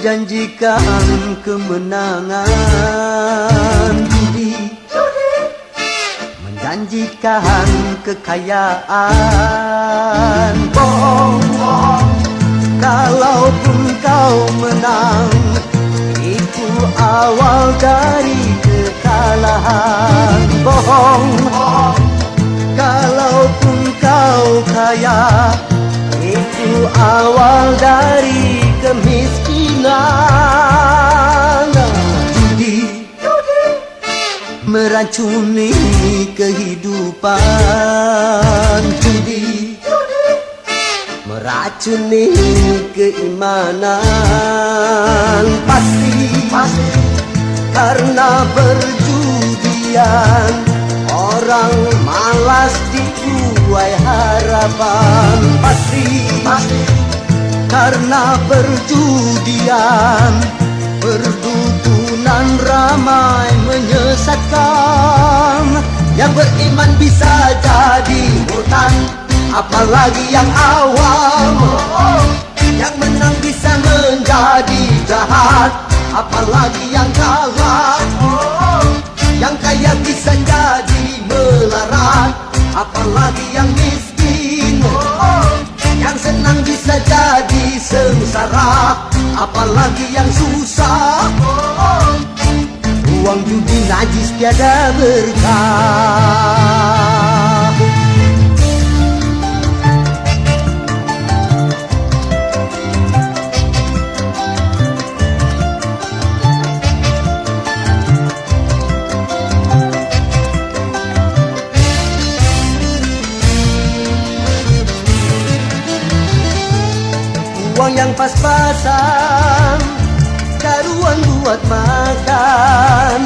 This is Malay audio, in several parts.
menjanjikan kemenangan judi, menjanjikan kekayaan. Bohong, kalaupun kau menang, itu awal dari kekalahan. Bohong, kalaupun kau kaya, itu awal dari kemiskinan. Judi meracuni kehidupan, judi meracuni keimanan. Pasti karena perjudian orang malas dibuai harapan. Pasti karena perjudian perdukunan ramai menyesatkan. Yang beriman bisa jadi murtad, apalagi yang awam. Yang menang bisa menjadi jahat, apalagi yang kalah. Yang kaya bisa jadi melarat, apalagi yang miskin. Yang senang bisa jadi sengsara, apalagi yang susah. Uang judi najis tiada berkah. Uang yang pas-pasan, karuan buat makan.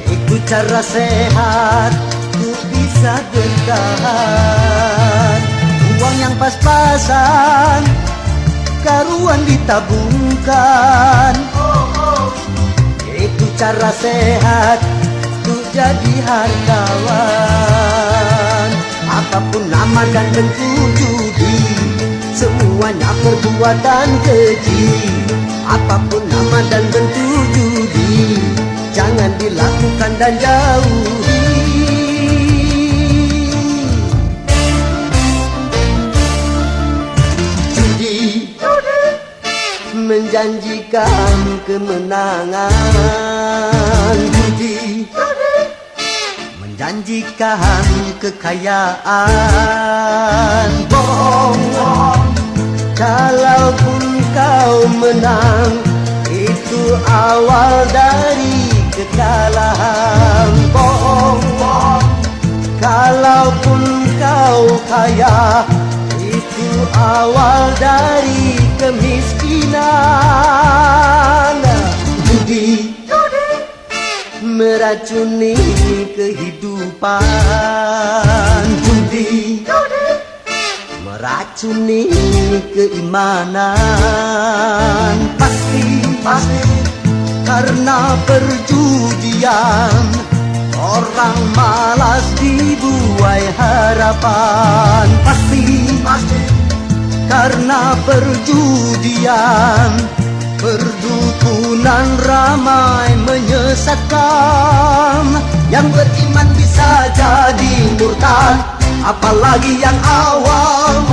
Ikut cara sehat, tu bisa bertahan. Uang yang pas-pasan, karuan ditabungkan. Ikut cara sehat, tu jadi hartawan. Apapun nama dan bentuk judi, semuanya perbuatan keji. Apapun nama dan bentuk judi, jangan dilakukan dan jauhi. Judi menjanjikan kemenangan, judi menjanjikan kekayaan. Bohong, kalaupun kau menang, itu awal dari kekalahan. Bohong, kalaupun kau kaya, itu awal dari kemiskinan. Judi meracuni kehidupan, judi meracuni keimanan. Pasti karena perjudian orang malas dibuai harapan. Pasti karena perjudian perdukunan ramai menyesatkan. Yang beriman bisa jadi murtad, apalagi yang awam.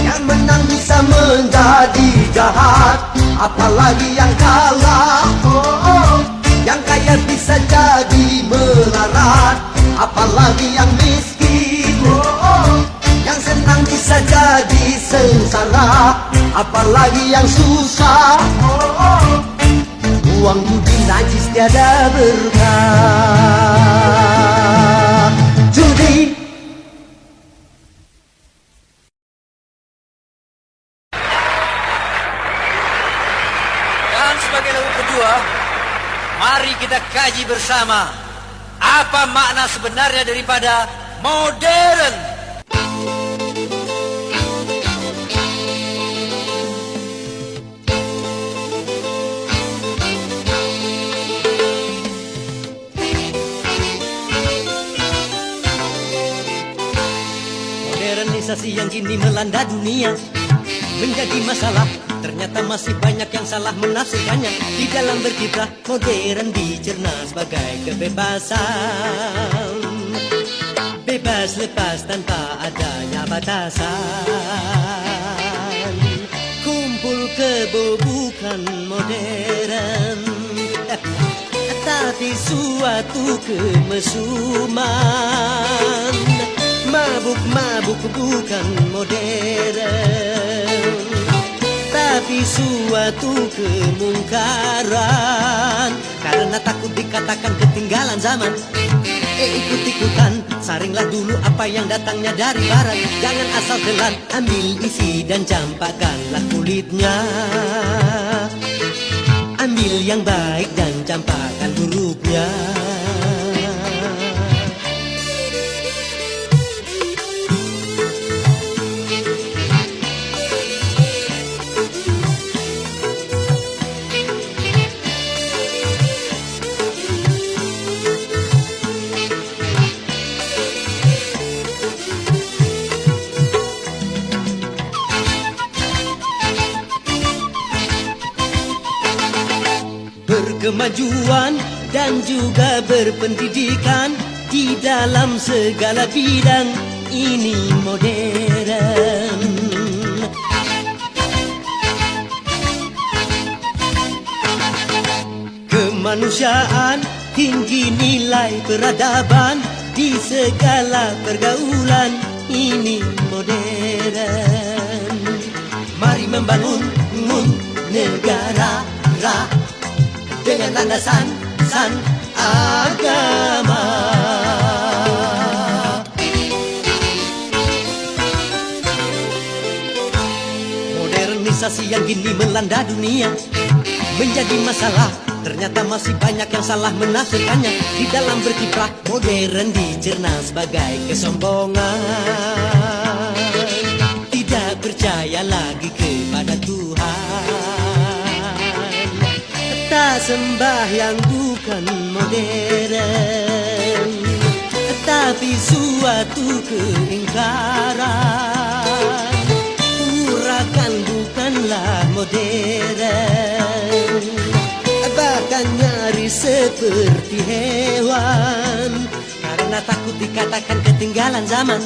Yang menang bisa menjadi jahat, apalagi yang kalah. Yang kaya bisa jadi melarat, apalagi yang miskin. Yang senang bisa jadi sengsara, apalagi yang susah. Uang judi najis tiada berkah. Judi sebagai lagu kedua, mari kita kaji bersama apa makna sebenarnya daripada modern. Modernisasi yang kini melanda dunia menjadi masalah ternyata masih banyak yang salah menafsirkannya. Di dalam berkiprah modern dicerna sebagai kebebasan, bebas lepas tanpa adanya batasan. Kumpul kebo bukan modern, tapi suatu kemesuman. Mabuk-mabuk bukan modern, tapi suatu kemungkaran. Karena takut dikatakan ketinggalan zaman, ikut-ikutan, saringlah dulu apa yang datangnya dari barat. Jangan asal telan, ambil isi dan campakkanlah kulitnya. Ambil yang baik dan campakkan buruknya. Berkemajuan dan juga berpendidikan di dalam segala bidang, ini modern. Kemanusiaan, tinggi nilai peradaban di segala pergaulan, ini modern. Mari membangun negara dengan landasan agama. Modernisasi yang kini melanda dunia menjadi masalah. Ternyata masih banyak yang salah menafsirkannya. Di dalam berkiprah modern dicerna sebagai kesombongan. Tidak percaya lagi kepada Tuhan, tak sembah yang bukan modern, tapi suatu keingkaran. Urakan bukanlah modern, bahkan nyaris seperti hewan. Karena takut dikatakan ketinggalan zaman,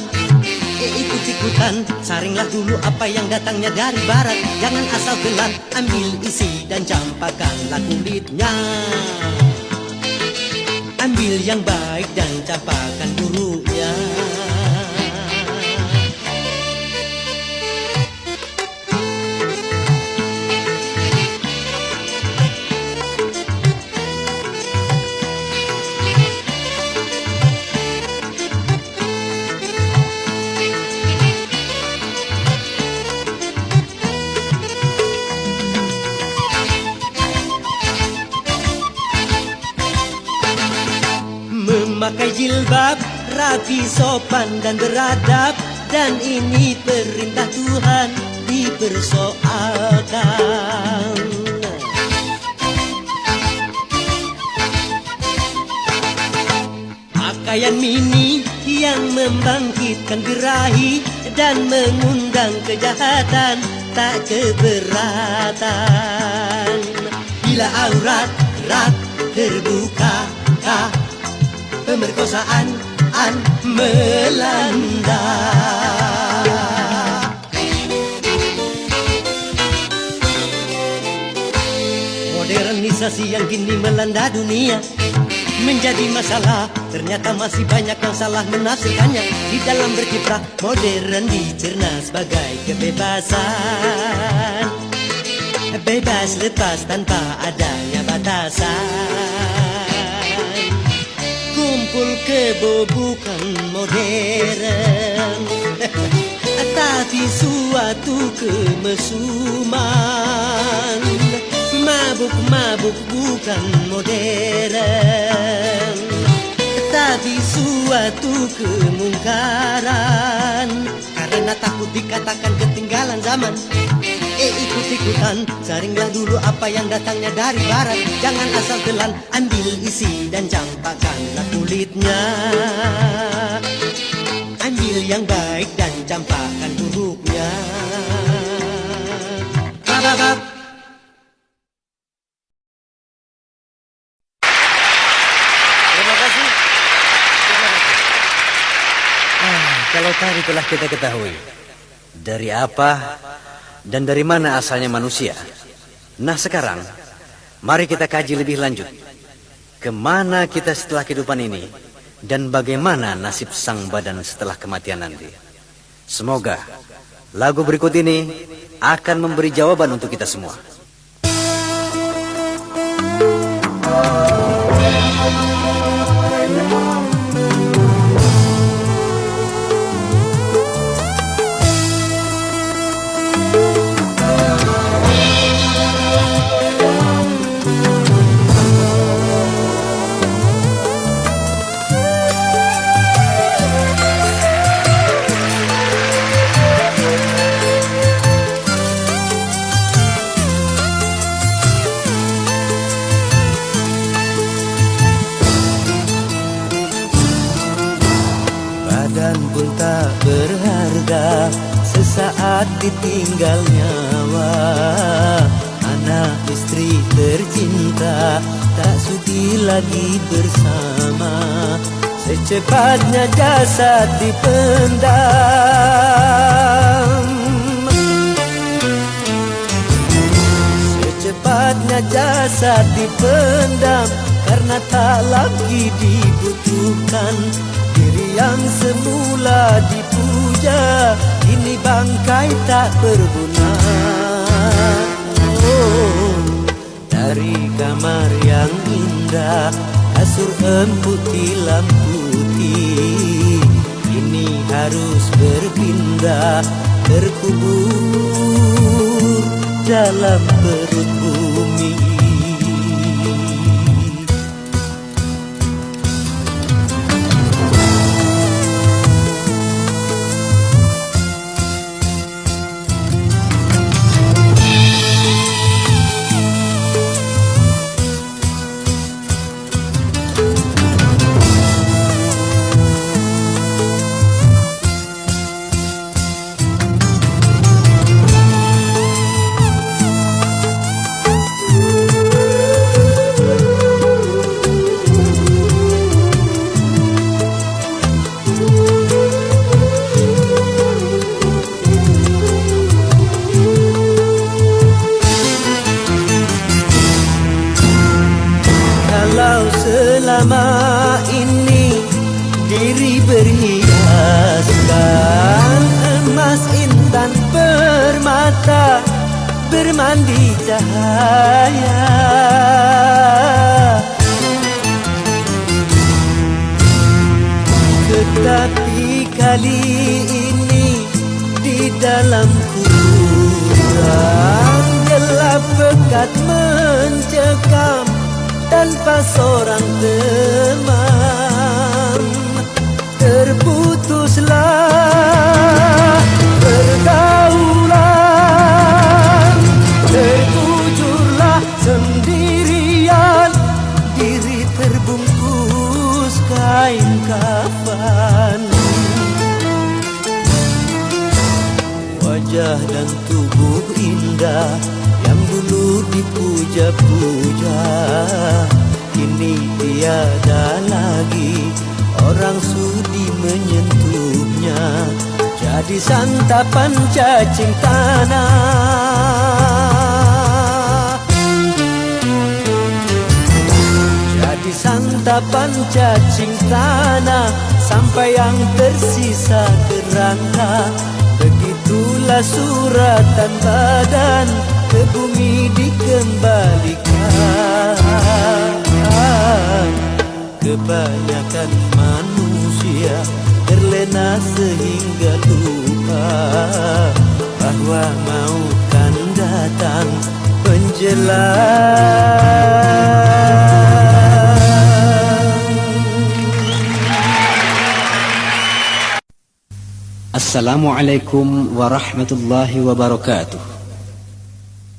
ikut-ikutan, saringlah dulu apa yang datangnya dari barat. Jangan asal telan, ambil isi dan campakkanlah kulitnya. Ambil yang baik dan campakkan buruknya. Memakai jilbab, rapi, sopan dan beradab, dan ini perintah Tuhan dipersoalkan. Pakaian mini yang membangkitkan birahi dan mengundang kejahatan, tak keberatan. Bila aurat terbuka, pemerkosaan melanda. Modernisasi yang kini melanda dunia menjadi masalah. Ternyata masih banyak yang salah menafsirkannya. Di dalam berkiprah modern dicerna sebagai kebebasan, bebas lepas tanpa adanya batasan. Kumpul kebo bukan modern, tapi suatu kemesuman. Mabuk-mabuk bukan modern, tapi suatu kemungkaran. Karena takut dikatakan ketinggalan zaman, ikut-ikutan, saringlah dulu apa yang datangnya dari barat. Jangan asal telan, ambil isi dan campakkanlah kulitnya. Ambil yang baik dan campakkan buruknya. Terima kasih. Kalau tadi telah kita ketahui dari apa dan dari mana asalnya manusia. Nah sekarang, mari kita kaji lebih lanjut. Kemana kita setelah kehidupan ini dan bagaimana nasib sang badan setelah kematian nanti. Semoga lagu berikut ini akan memberi jawaban untuk kita semua. Badan pun tak berharga, sesaat ditinggal nyawa. Anak istri tercinta tak sudi lagi bersama. Secepatnya jasad dipendam, secepatnya jasad dipendam, karena tak lagi dibutuhkan. Diri yang semula dipuja, kini bangkai tak berguna. Dari kamar yang indah, kasur empuk tilam putih, kini harus berpindah, terkubur dalam perut bumi. Selama ini diri berhiaskan emas, intan, permata, bermandi cahaya. Tetapi kali ini di dalam kurang gelap pekat mencekam, tanpa seorang teman. Terputuslah pergaulan, terkujurlah sendirian, diri terbungkus kain kafan. Wajah dan tubuh indah yang dulu dipuja-puja, kini tiada lagi orang sudi menyentuhnya. Jadi santapan cacing tanah, jadi santapan cacing tanah, sampai yang tersisa kerangka. Begitulah suratan badan ke bumi dikembalikan. Kebanyakan manusia terlena sehingga lupa bahwa maut kan datang menjelang. Assalamualaikum warahmatullahi wabarakatuh.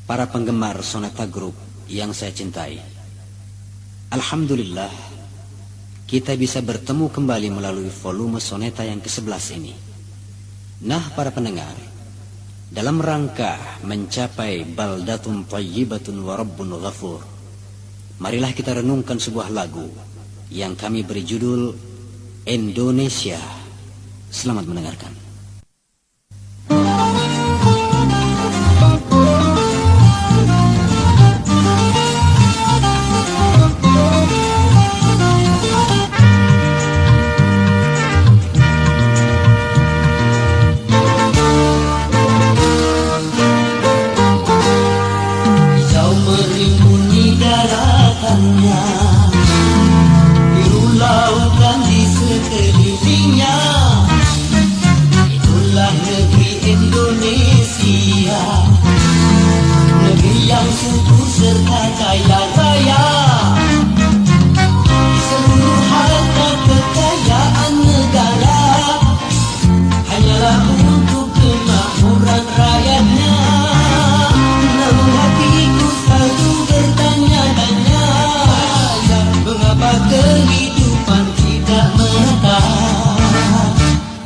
Para penggemar Soneta Group yang saya cintai, alhamdulillah kita bisa bertemu kembali melalui volume soneta yang ke-11 ini. Nah para pendengar, dalam rangka mencapai baldatun thayyibatun wa rabbun ghafur, marilah kita renungkan sebuah lagu yang kami beri judul Indonesia. Selamat mendengarkan. Biru lautan di sekelilingnya, itulah negeri Indonesia, negeri yang subur serta kaya raya. Seluruh harta kekayaan negara hanyalah untuk kemakmuran rakyatnya. Namun hatiku selalu bertanya-tanya, mengapa kehidupan tidak merata?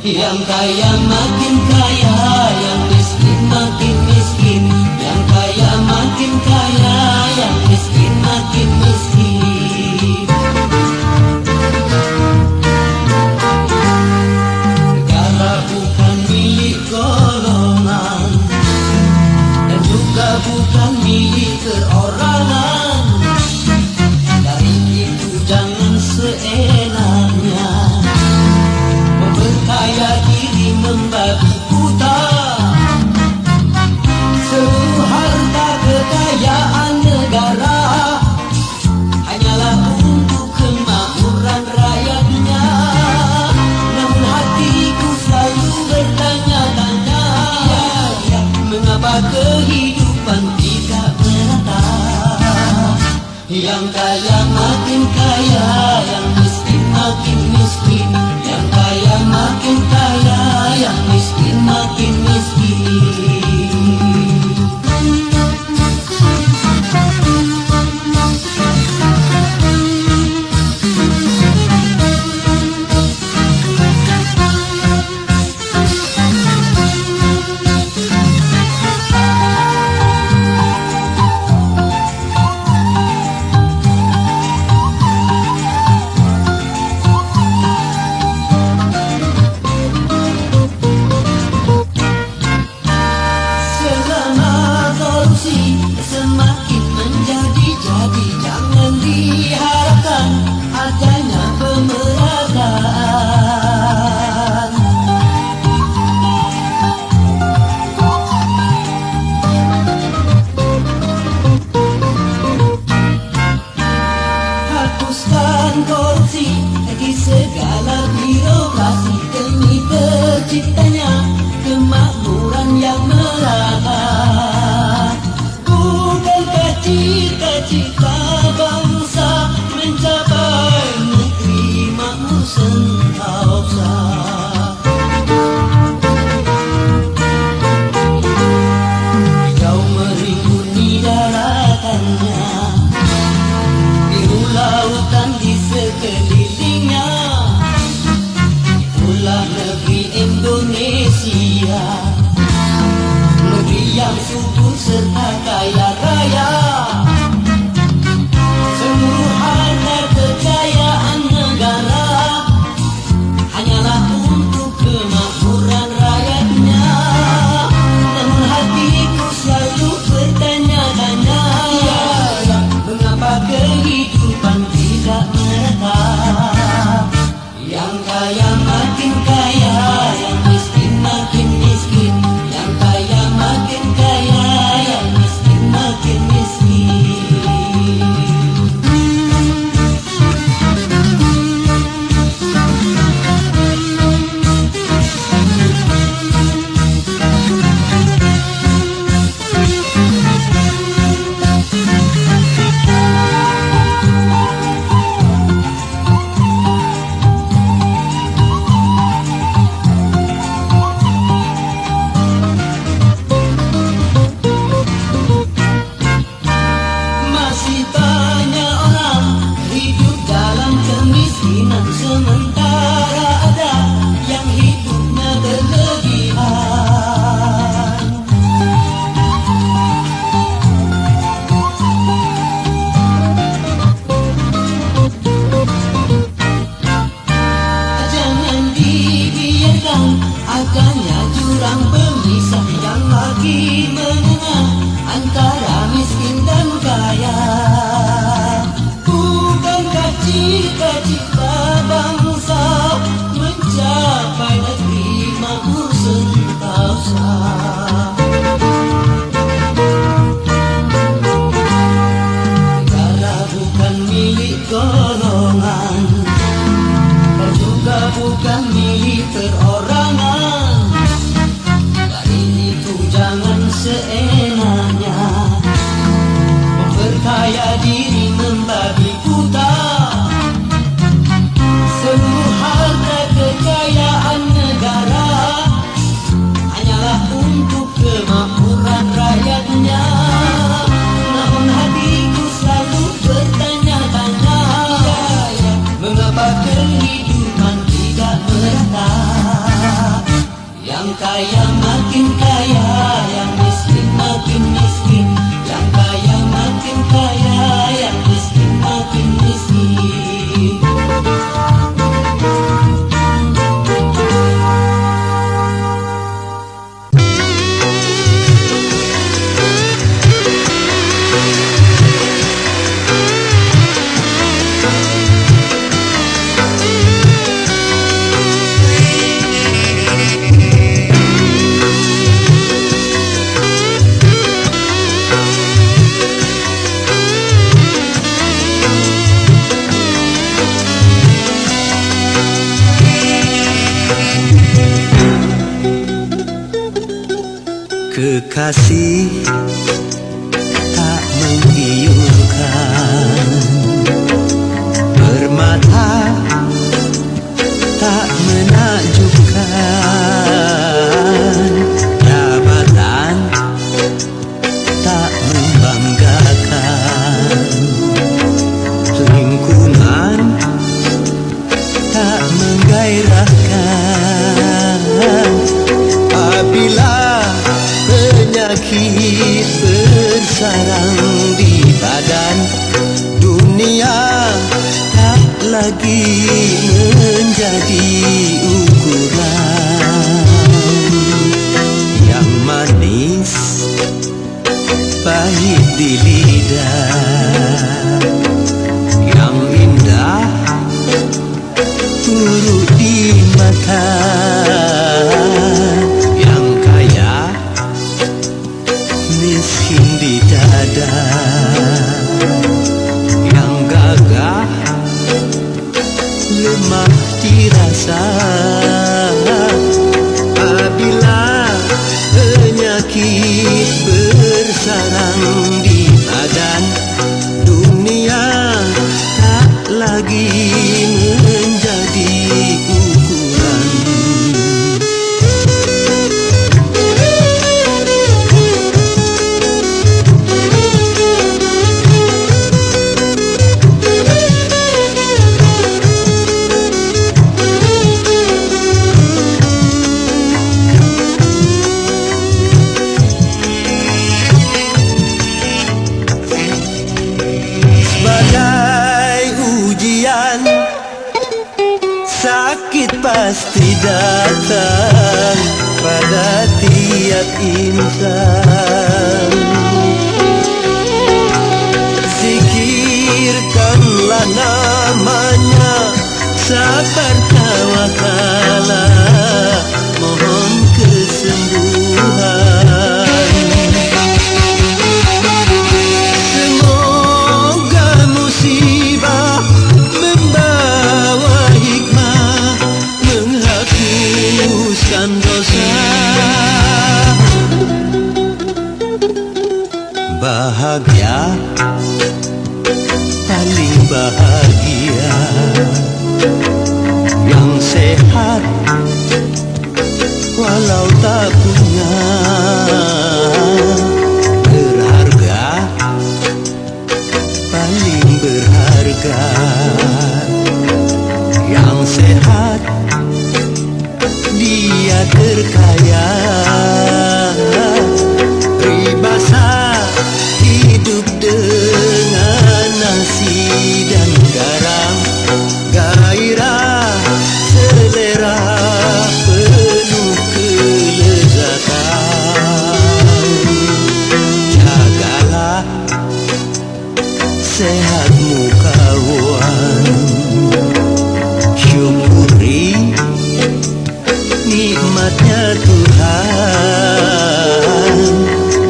Yang kaya makin kaya, yang miskin makin miskin. Yang kaya makin kaya, yang miskin makin miskin. Negara bukan milik golongan, dan juga bukan milik perorangan. Dari itu jangan seenaknya memperkaya diri membabi buta. Seluruh harta kekayaan negara hanyalah untuk kemakmuran rakyatnya. Namun hatiku selalu bertanya-tanya, mengapa kehidupan tidak merata? Yang kaya makin kaya, yang miskin makin miskin. Yang kaya makin kaya, yang miskin makin miskin. Semakin menjadi-jadi, jangan diharapkan adanya pemerataan. Hapuskan korupsi di segala birokrasi demi terciptanya kemakmuran yang merata. Cita-cita bangsa mencapai negeri makmur sentosa. Kau merimbuni daratannya, biru lautan di sekelilingnya, itulah negeri Indonesia, negeri yang subur serta kaya raya. Seluruh harta kekayaan negara hanyalah untuk kemakmuran rakyatnya. Namun hatiku selalu bertanya-tanya, mengapa kehidupan tidak merata? Yang kaya makin kaya, yang miskin makin miskin. Yang kaya makin kaya, yang Adanya jurang pemisah yang lagi menengah antara miskin dan kaya. Bukankah cita-cita bangsa mencapai negeri makmur sentosa? Negara bukan milik golongan dan juga bukan milik perorangan. Dari itu jangan seenaknya memperkaya diri membabi buta. Seluruh harta kekayaan negara hanyalah untuk kemakmuran rakyatnya. Namun hatiku selalu bertanya-tanya, mengapa kehidupan tidak merata? Yang kaya makin kaya, yang miskin makin miskin. Yang kaya makin kaya, yang miskin makin miskin. Kekasih tak menggiurkan, bermata tak menakjubkan, jabatan tak membanggakan, lingkungan tak menggairahkan. Apabila penyakit bersarang di badan, dunia tak lagi menjadi ukuran. Yang manis pahit di lidah, yang indah buruk di mata. Yang kaya miskin di dada, yang gagah lemah dirasa. Apabila penyakit bersarang di badan, dunia tak lagi menjadi ukuran. Sakit pasti datang pada tiap insan. Zikirkanlah namanya, sabar tawakalah, mohon kesembuhan. Semoga musibah membawa hikmah, menghapuskan dosa. Bahagia, paling bahagia, yang sehat walau tak punya. Berharga, paling berharga, yang sehat dia terkaya. Peribahasa hidup dengan nasi dan garam, gairah selera penuh Tuhan,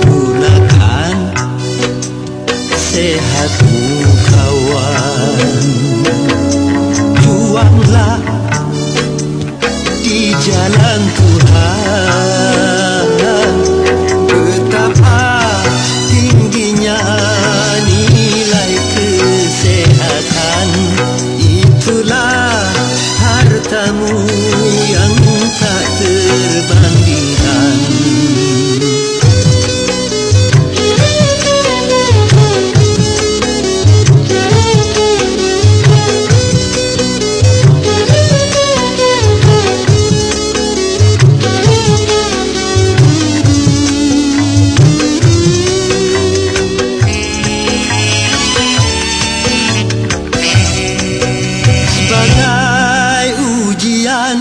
gunakan sehatmu kawan. Juanglah di jalan Tuhan, betapa tingginya nilai kesehatan. Itulah hartamu yang tak terbandingkan. Sebagai ujian,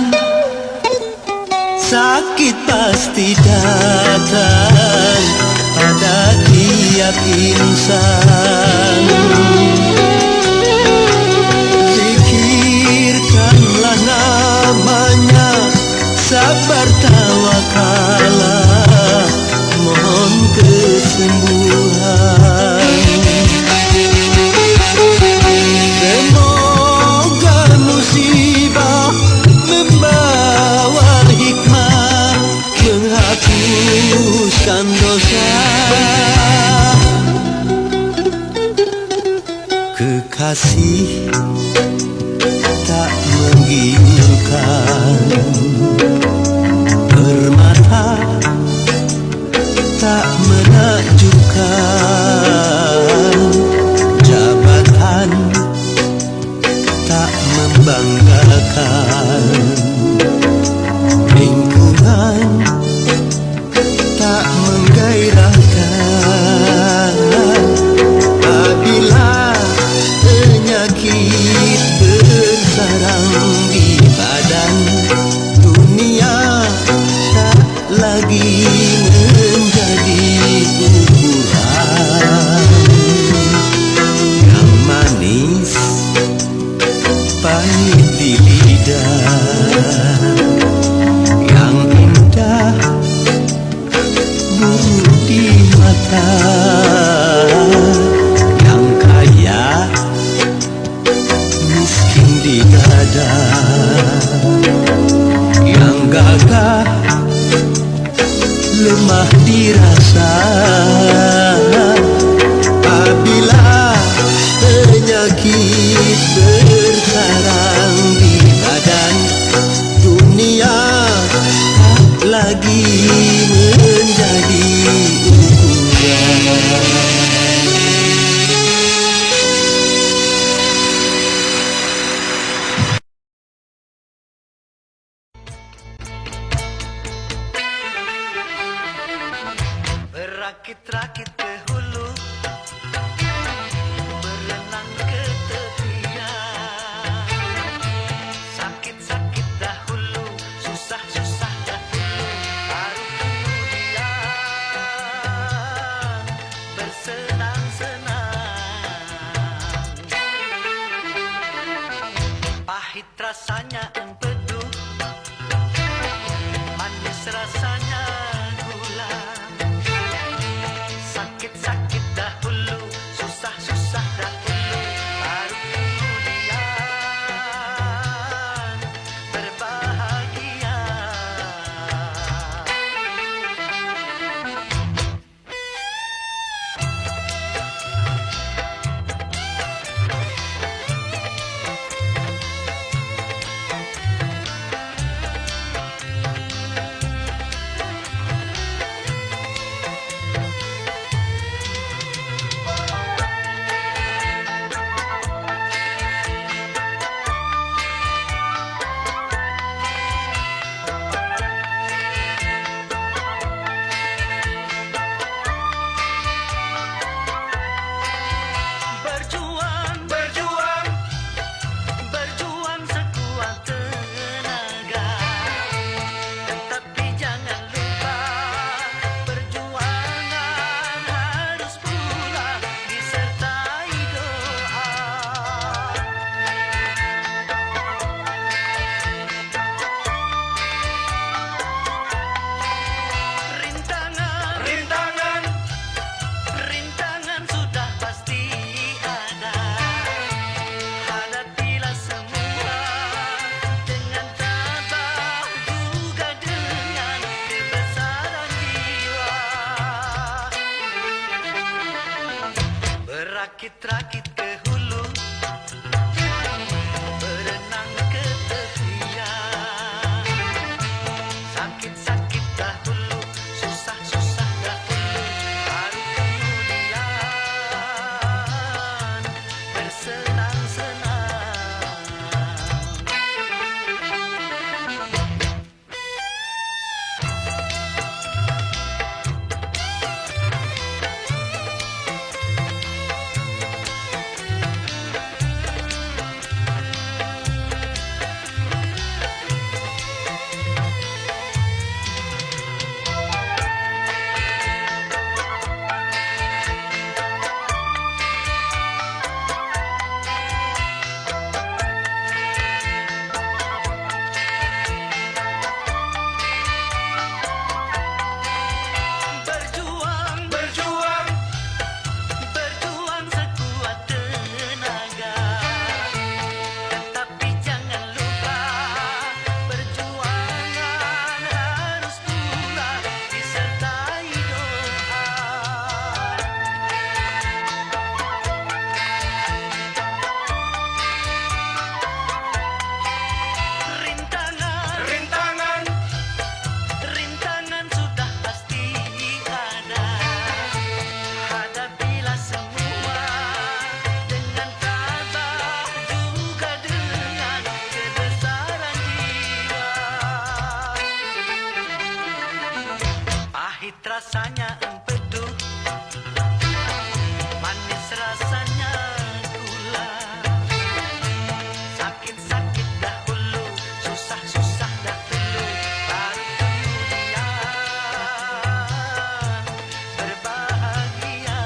sakit pasti datang pada tiap insan. Zikirkanlah namanya, sabar tawakalah, mohon kesembuhan. Semoga musibah membawa hikmah, menghapuskan dosa. Kekasih tak menggiurkan, permata tak menakjubkan, jabatan tak membanggakan, lingkungan tak menggairahkan. Apabila penyakit bersarang di badan, dunia tak lagi menjadi ukuran. Yang manis pahit di lidah, yang indah buruk di mata, yang kaya miskin di dada, yang gagah lemah dirasa. Apabila penyakit bersarang di badan, dunia tak lagi menjadi ukuran. Berakit-rakit ke hulu, berenang ke tepian. Sakit-sakit dahulu, susah-susah dahulu, baru kemudian bersenang-senang. Pahit rasanya empedu, manis rasanya gula. Sakit-sakit dahulu, susah-susah dahulu, baru kemudian berbahagia. Rakit-rakit ke hulu, berenang ke tepian. Sakit-sakit dahulu, susah-susah dahulu, baru kemudian bersenang-senang. Berjuang, berjuang, berjuang sekuat tenaga. Tetapi jangan lupa, perjuangan harus pula disertai doa. Rintangan, rintangan, rintangan sudah pasti ada. Hadapilah semua dengan tabah, juga dengan kebesaran jiwa. Pahit rasanya empedu, manis rasanya gula. Sakit-sakit dahulu, susah-susah dahulu, baru kemudian berbahagia.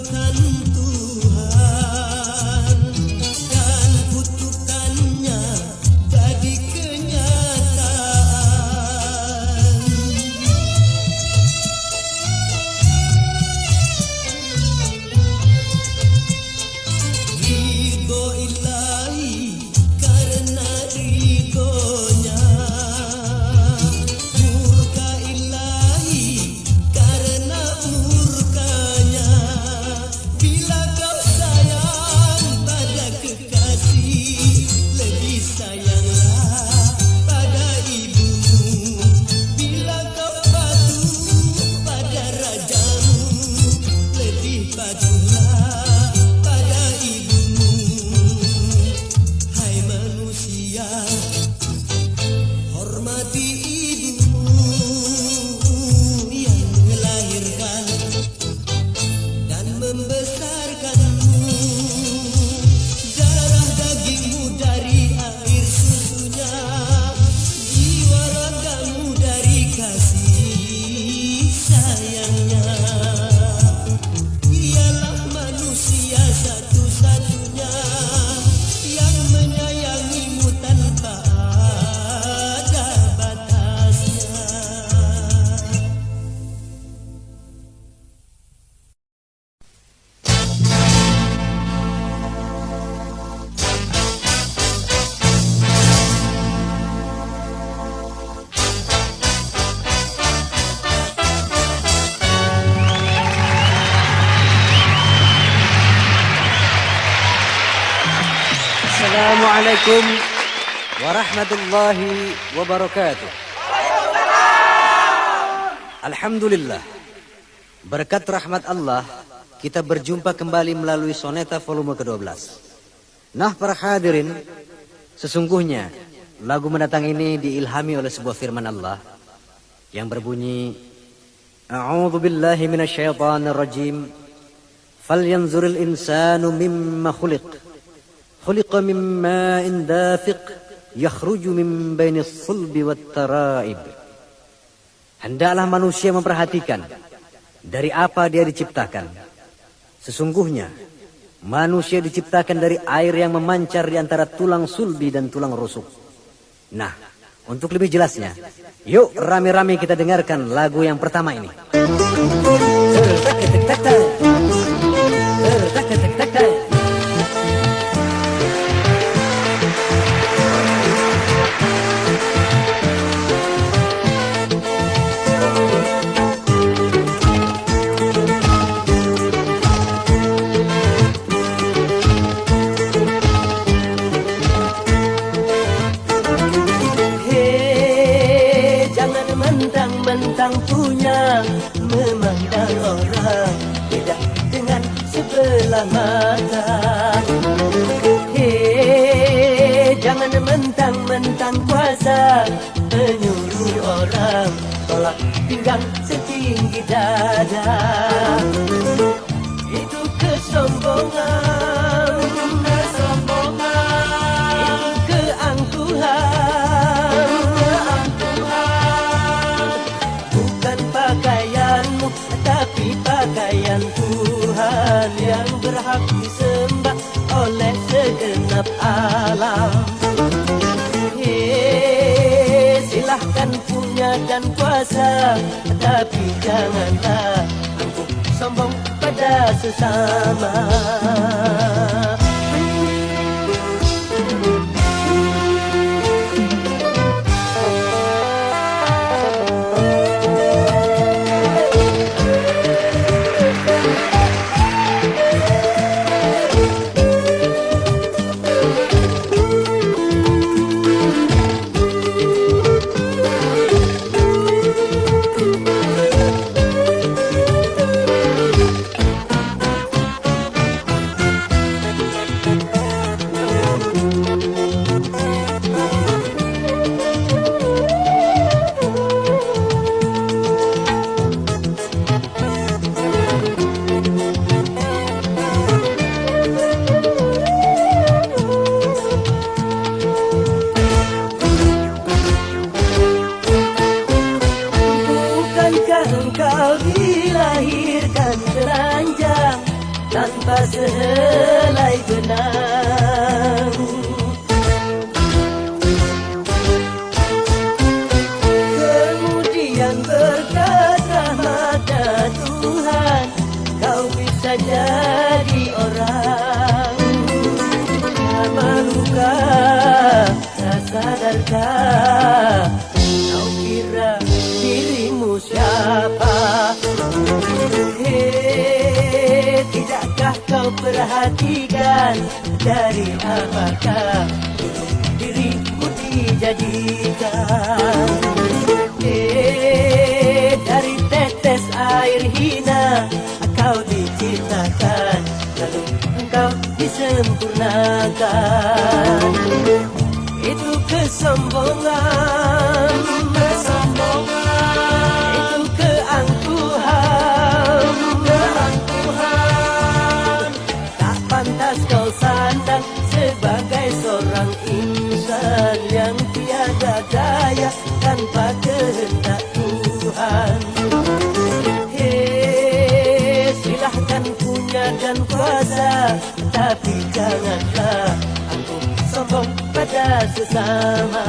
dikabulkan Tuhan dan kutukannya jadi kenyataan. Ridho ilahi karena ridhonya, murka ilahi karena murkanya. Bila kau sayang pada kekasih, lebih sayanglah pada ibumu. Bila kau patuh pada rajamu, lebih patuhlah pada ibumu. Hai manusia, hormati ibumu yang melahirkan dan membesarkanmu. Darah dagingmu dari air susunya, jiwa ragamu dari kasih sayangnya. Ialah manusia satu-satunya yang menyayangimu tanpa ada batasnya. Assalamualaikum warahmatullahi wabarakatuh. Alhamdulillah, berkat rahmat Allah kita berjumpa kembali melalui Soneta volume ke-12. Nah para hadirin, sesungguhnya lagu mendatang ini diilhami oleh sebuah firman Allah yang berbunyi, A'udzu billahi minasyaitonir rajim. Falyanzuril insanu mimma khuliq. Khuliqa min ma'in dafiq yakhruju min bainis sulbi wat tara'ib. Hendaklah manusia memperhatikan dari apa dia diciptakan. Sesungguhnya manusia diciptakan dari air yang memancar di antara tulang sulbi dan tulang rusuk. Nah, untuk lebih jelasnya, yuk rame-rame kita dengarkan lagu yang pertama ini. Mentang-mentang punya memandang orang beda dengan sebelah mata. Hei, jangan mentang-mentang kuasa menyuruh orang tolak pinggang setinggi dada. Itu kesombongan, itu keangkuhan. Bukan pakaianmu, tapi pakaian Tuhan yang berhak disembah oleh segenap alam. Hei, silahkan punya dan kuasa, tapi janganlah angkuh sombong pada sesama. tanpa sehelai benang. Kemudian berkat rahmat Tuhan, kau bisa jadi orang. Tak malukah, tak sadarkah, kau kira dirimu siapa? Tidakkah kau perhatikan dari apakah dirimu dijadikan? Dari tetes air hina kau diciptakan, lalu engkau disempurnakan. Itu kesombongan, itu keangkuhan, tak pantas kau sandang sebagai seorang insan yang tiada daya tanpa kehendak Tuhan. Silahkan punya dan kuasa, tapi janganlah aku sombong pada sesama.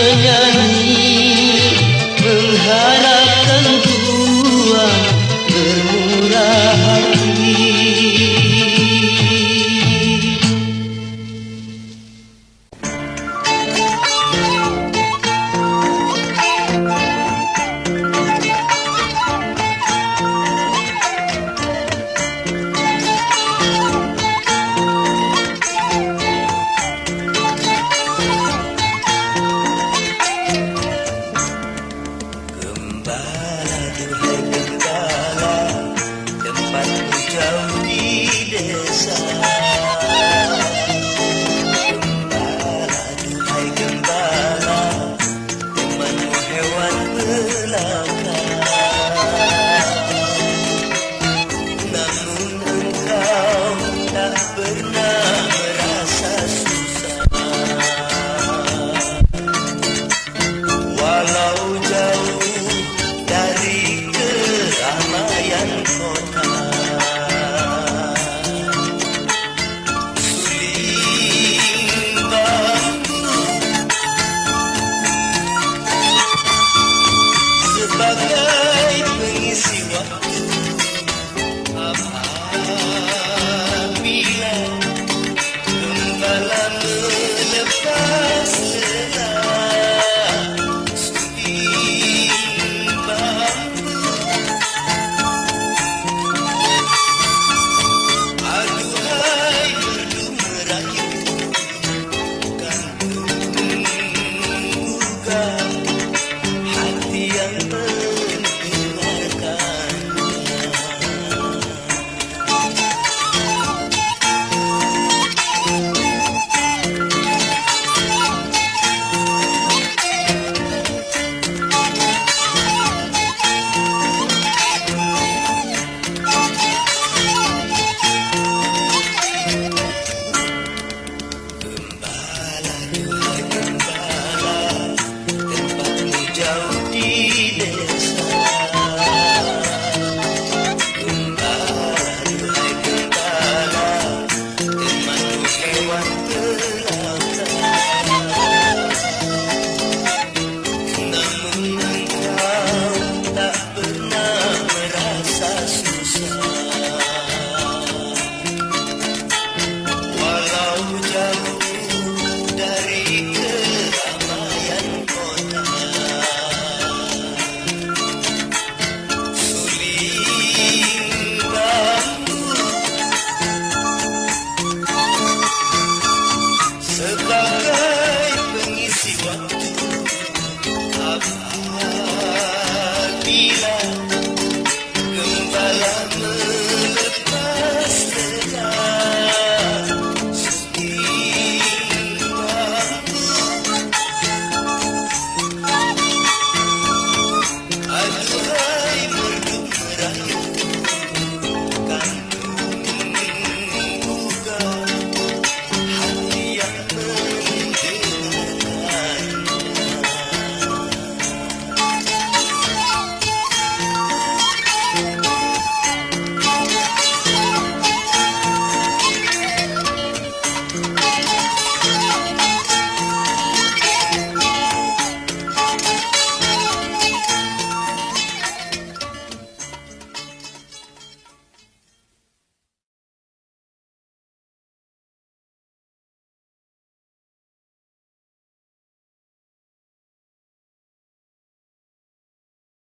menyanyi